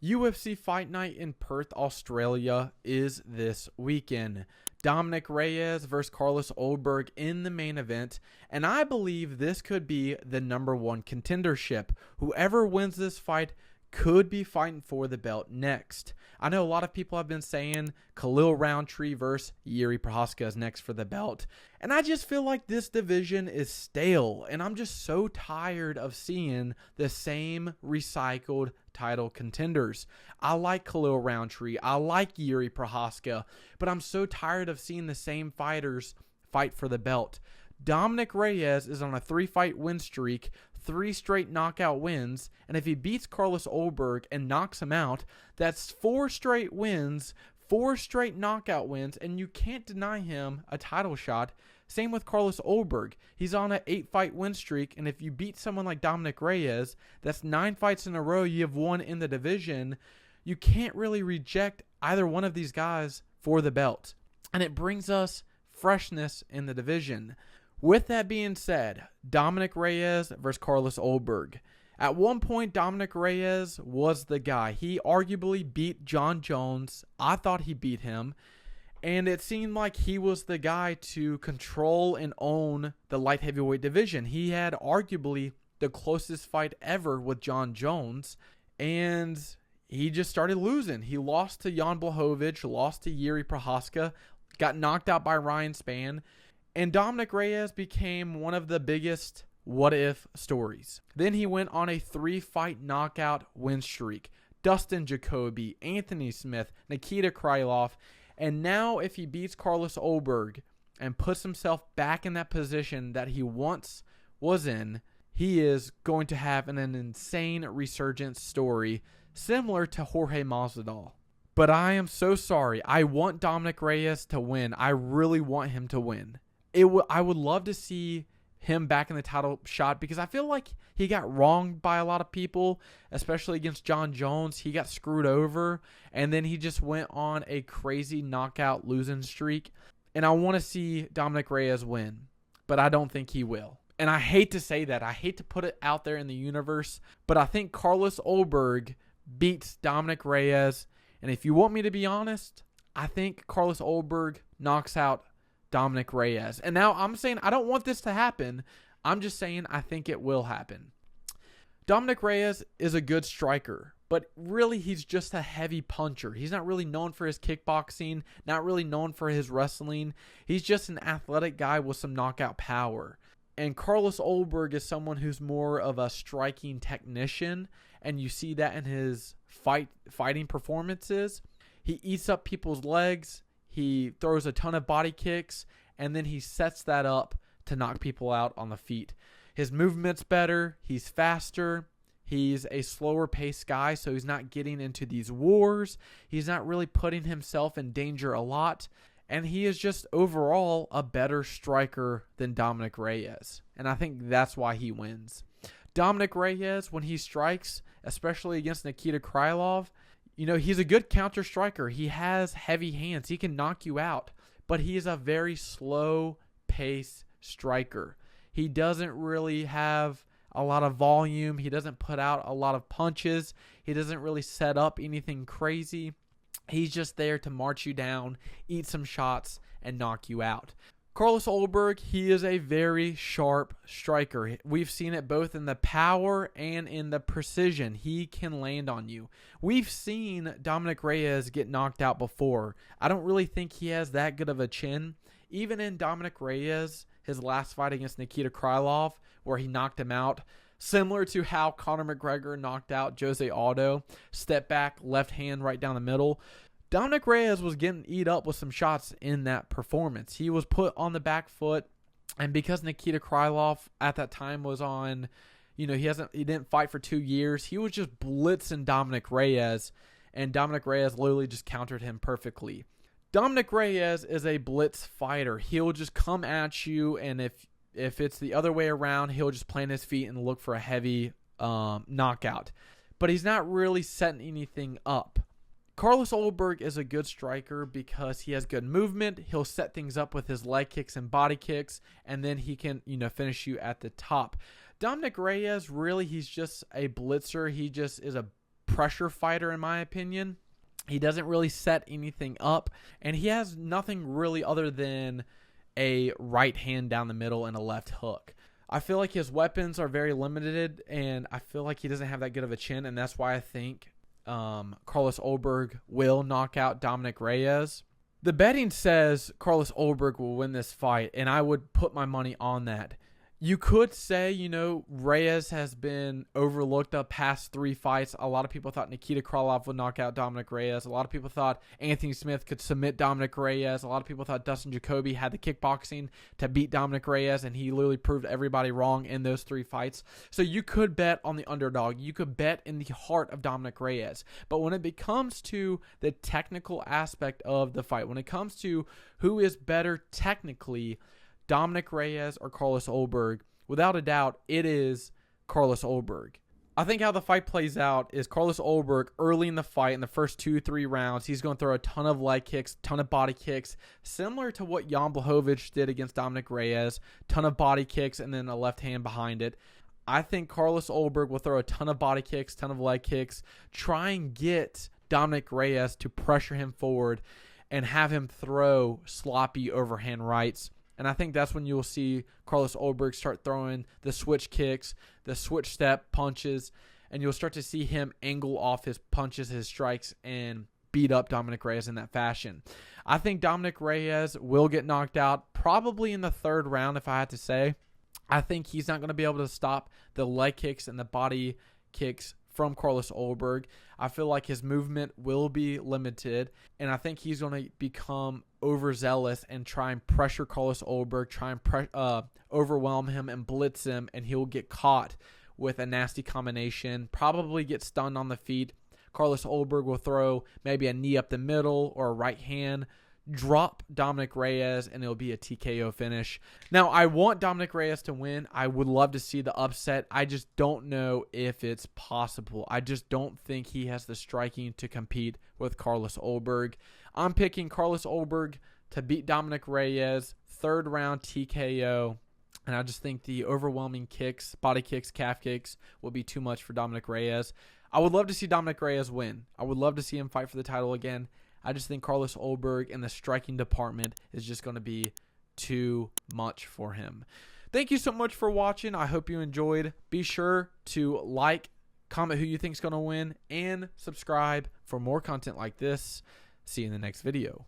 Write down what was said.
UFC Fight Night in Perth, Australia is this weekend. Dominick Reyes versus Carlos Ulberg in the main event, and I believe this could be the #1 contendership. Whoever wins this fight could be fighting for the belt next. I know a lot of people have been saying Khalil Roundtree versus Yuri Prochazka is next for the belt, and I just feel like this division is stale, and I'm just so tired of seeing the same recycled title contenders. I like Khalil Roundtree, I like Yuri Prochazka, but I'm so tired of seeing the same fighters fight for the belt. Dominick Reyes is on a 3-fight win streak, 3 straight knockout wins, and if he beats Carlos Ulberg and knocks him out, that's 4 straight wins, 4 straight knockout wins, and you can't deny him a title shot. Same with Carlos Ulberg. He's on an 8-fight win streak, and if you beat someone like Dominick Reyes, that's 9 fights in a row you have won in the division. You can't really reject either one of these guys for the belt, and it brings us freshness in the division. With that being said, Dominick Reyes versus Carlos Ulberg. At one point, Dominick Reyes was the guy. He arguably beat John Jones. I thought he beat him. And it seemed like he was the guy to control and own the light heavyweight division. He had arguably the closest fight ever with John Jones. And he just started losing. He lost to Jan Blachowicz, lost to Yuri Prochazka, got knocked out by Ryan Spann. And Dominick Reyes became one of the biggest what-if stories. Then he went on a 3-fight knockout win streak. Dustin Jacoby, Anthony Smith, Nikita Krylov. And now if he beats Carlos Ulberg and puts himself back in that position that he once was in, he is going to have an insane resurgence story similar to Jorge Masvidal. But I am so sorry. I want Dominick Reyes to win. I really want him to win. I would love to see him back in the title shot because I feel like he got wronged by a lot of people, especially against John Jones. He got screwed over, and then he just went on a crazy knockout losing streak. And I want to see Dominick Reyes win, but I don't think he will. And I hate to say that. I hate to put it out there in the universe, but I think Carlos Ulberg beats Dominick Reyes. And if you want me to be honest, I think Carlos Ulberg knocks out Dominick Reyes. And now I'm saying I don't want this to happen. I'm just saying I think it will happen. Dominick Reyes is a good striker, but really he's just a heavy puncher. He's not really known for his kickboxing, not really known for his wrestling. He's just an athletic guy with some knockout power. And Carlos Ulberg is someone who's more of a striking technician, and you see that in his fighting performances. He eats up people's legs. He throws a ton of body kicks, and then he sets that up to knock people out on the feet. His movement's better. He's faster. He's a slower paced guy, so he's not getting into these wars. He's not really putting himself in danger a lot. And he is just overall a better striker than Dominick Reyes. And I think that's why he wins. Dominick Reyes, when he strikes, especially against Nikita Krylov, he's a good counter striker. He has heavy hands. He can knock you out. But he is a very slow pace striker. He doesn't really have a lot of volume. He doesn't put out a lot of punches. He doesn't really set up anything crazy. He's just there to march you down, eat some shots, and knock you out. Carlos Ulberg, he is a very sharp striker. We've seen it both in the power and in the precision. He can land on you. We've seen Dominick Reyes get knocked out before. I don't really think he has that good of a chin. Even in Dominick Reyes, his last fight against Nikita Krylov, where he knocked him out, similar to how Conor McGregor knocked out Jose Aldo, step back, left hand right down the middle. Dominick Reyes was getting eat up with some shots in that performance. He was put on the back foot, and because Nikita Krylov at that time was on, he didn't fight for 2 years, he was just blitzing Dominick Reyes, and Dominick Reyes literally just countered him perfectly. Dominick Reyes is a blitz fighter. He'll just come at you, and if it's the other way around, he'll just plant his feet and look for a heavy knockout. But he's not really setting anything up. Carlos Ulberg is a good striker because he has good movement. He'll set things up with his leg kicks and body kicks, and then he can, finish you at the top. Dominick Reyes, really, he's just a blitzer. He just is a pressure fighter, in my opinion. He doesn't really set anything up, and he has nothing really other than a right hand down the middle and a left hook. I feel like his weapons are very limited, and I feel like he doesn't have that good of a chin, and that's why I think Carlos Ulberg will knock out Dominick Reyes. The betting says Carlos Ulberg will win this fight, and I would put my money on that. You could say, Reyes has been overlooked the past 3 fights. A lot of people thought Nikita Krylov would knock out Dominick Reyes. A lot of people thought Anthony Smith could submit Dominick Reyes. A lot of people thought Dustin Jacoby had the kickboxing to beat Dominick Reyes, and he literally proved everybody wrong in those 3 fights. So you could bet on the underdog. You could bet in the heart of Dominick Reyes. But when it comes to the technical aspect of the fight, when it comes to who is better technically, Dominick Reyes or Carlos Ulberg, without a doubt, it is Carlos Ulberg. I think how the fight plays out is Carlos Ulberg, early in the fight, in the first 2-3 rounds, he's going to throw a ton of leg kicks, ton of body kicks, similar to what Jan Blachowicz did against Dominick Reyes, ton of body kicks, and then a left hand behind it. I think Carlos Ulberg will throw a ton of body kicks, ton of leg kicks, try and get Dominick Reyes to pressure him forward and have him throw sloppy overhand rights. And I think that's when you'll see Carlos Ulberg start throwing the switch kicks, the switch step punches, and you'll start to see him angle off his punches, his strikes, and beat up Dominick Reyes in that fashion. I think Dominick Reyes will get knocked out probably in the 3rd round, if I had to say. I think he's not going to be able to stop the leg kicks and the body kicks from Carlos Ulberg. I feel like his movement will be limited, and I think he's going to become overzealous and try and pressure Carlos Ulberg, try and overwhelm him and blitz him, and he'll get caught with a nasty combination, probably get stunned on the feet. Carlos Ulberg will throw maybe a knee up the middle or a right hand, drop Dominick Reyes, and it'll be a TKO finish. Now, I want Dominick Reyes to win. I would love to see the upset. I just don't know if it's possible. I just don't think he has the striking to compete with Carlos Ulberg. I'm picking Carlos Ulberg to beat Dominick Reyes, 3rd round TKO. And I just think the overwhelming kicks, body kicks, calf kicks will be too much for Dominick Reyes. I would love to see Dominick Reyes win. I would love to see him fight for the title again. I just think Carlos Ulberg in the striking department is just going to be too much for him. Thank you so much for watching. I hope you enjoyed. Be sure to like, comment who you think is going to win, and subscribe for more content like this. See you in the next video.